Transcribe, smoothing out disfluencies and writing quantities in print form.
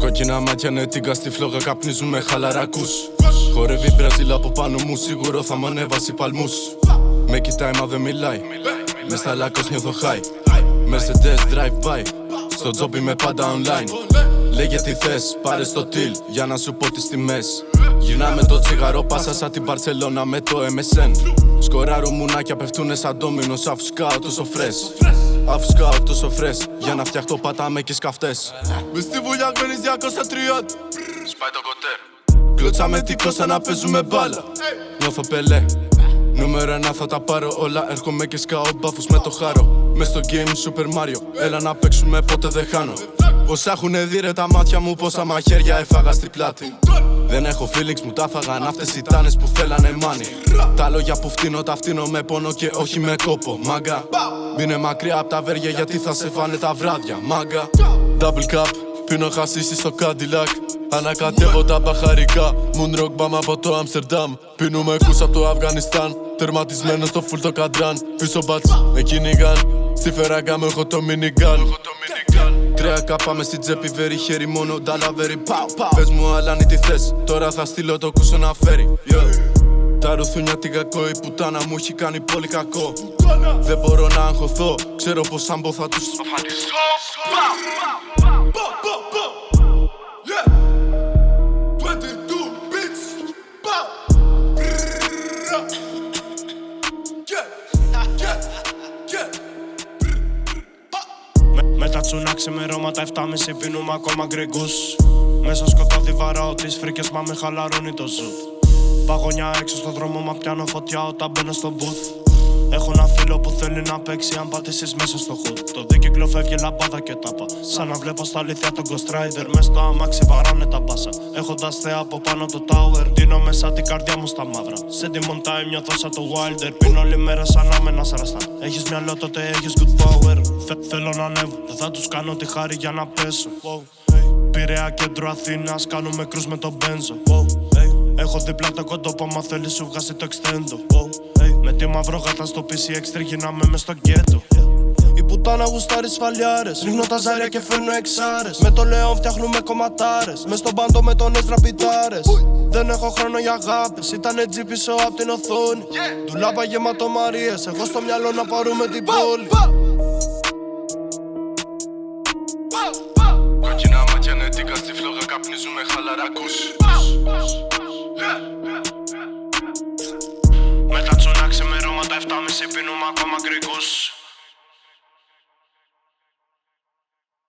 Κόκκινα μάτια νετίγκα στη φλόγα καπνίζουμε χαλαρακούς. Χορεύει Μπραζίλ από πάνω μου, σίγουρο θα μ' ανέβασει παλμούς. Με κοιτάει μα δεν μιλάει, μες στα λάκκος νιώθω high. Mercedes drive-by, στο τζόμπ είμαι πάντα online. Λέγε τι θες, πάρε στο τιλ για να σου πω τις τιμές. Γυρνάμε το τσιγαρό, πάσα σαν την Μπαρσελόνα με το MSN. Σκοράρω μουνάκια πέφτουνε σαν ντόμινος, αφού σκάω τόσο φρες. Αφού σκάω τόσο φρες, για να φτιαχτώ πατάμε και σκαφτές. Μες στη βουλιά μένεις 230. Σπάει το κοτέρ. Κλωτσάμε τικό σαν να παίζουμε μπάλα. Νιώθω Πελέ. Νούμερο 1 θα τα πάρω όλα. Έρχομαι και σκάω μπάφους με το χάρο. Μες στο game Super Mario. Έλα να παίξουμε ποτέ δεν χάνω. Πόσα έχουνε δει ρε τα μάτια μου, πόσα μαχαίρια έφαγα στη πλάτη. Δεν έχω feelings, μου τα φάγαν αυτές οι τάνες που θέλανε money. Τα λόγια που φτύνω τα φτύνω με πόνο και όχι με κόπο. Μάγκα, μείνε μακριά απ' τα βέρια γιατί θα σε φάνε τα βράδια. Μάγκα, double cup, πίνω χασίσι στο Cadillac. Ανακατεύω τα μπαχαρικά, moonrock μπαμ από το Άμστερνταμ. Πίνουμε κούς από το Αφγανιστάν, τερματισμένο στο full το καντράν. Πίσω μπατς, με κυνηγάν, στη φεράγκα μου έχω το minigun. 3K πάμε στην τσέπη, βέρει χέρι μόνο, ντάλαβέρι, πάω, πάω. Πες μου Αλάνι τι θες, τώρα θα στείλω το κούσο να φέρει. Τα ρουθούνια την κακό, η πουτάνα μου έχει κάνει πολύ κακό. Δεν μπορώ να αγχωθώ, ξέρω πως αν πω θα τους αφανιστώ. Με τα τσούνα ξημερώματα 7.30 πίνουμε ακόμα γκριγκούς. Μέσα σκοτάδι βαράω τις φρίκες μα με χαλαρώνει το ζουτ. Παγωνιά έξω στον δρόμο μα πιάνω φωτιά όταν μπαίνω στο booth. Έχω ένα φίλο που θέλει να παίξει αν πατήσεις μέσα στο hood. Το δίκυκλο φεύγει λαμπάδα και τάπα. Σαν να βλέπω στα αλήθεια τον Ghost Rider. Μες στο αμάξι βαράνε τα μπάσα. Έχοντας θέα από πάνω το tower. Δίνω μέσα την καρδιά μου στα μαύρα. Σε τη time νιώθω σαν το Wilder. Πίνω όλη μέρα σαν να με ένας ραστά. Έχεις μυαλό τότε έχεις good power. Θέλω να ανέβω, δεν θα τους κάνω τη χάρη για να πέσω. Πειραιά κέντρο Αθήνας, κάνουμε κρούς με τον μπένζο. Έχω δίπλα το κοντόπο, μα θέλει σου βγάζει το εξτέντο. Με τη μαύρο γάτα στο PCX τριγυρνάμε μες στο γκέτο. Η πουτάνα γουστάρει σφαλιάρες. Ρίχνω τα ζάρια και φέρνω εξάρες. Με το Λεόν φτιάχνουμε κομματάρες. Μες στον πάντο με τον Έστρα πιτάρες. Δεν έχω χρόνο για αγάπες. Ήτανε τζι πίσω απ' την οθόνη. Ντουλάπα γεμάτο Μαρίες. Εγώ στο μυαλό να πάρουμε την πόλη. Κόκκινα μάτια νετίγκα στη φλόγα καπνίζουμε χαλαρακούς. Με τα τσούνα ξημερώματα 7.30 πίνουμε ακόμα γκριγκούς.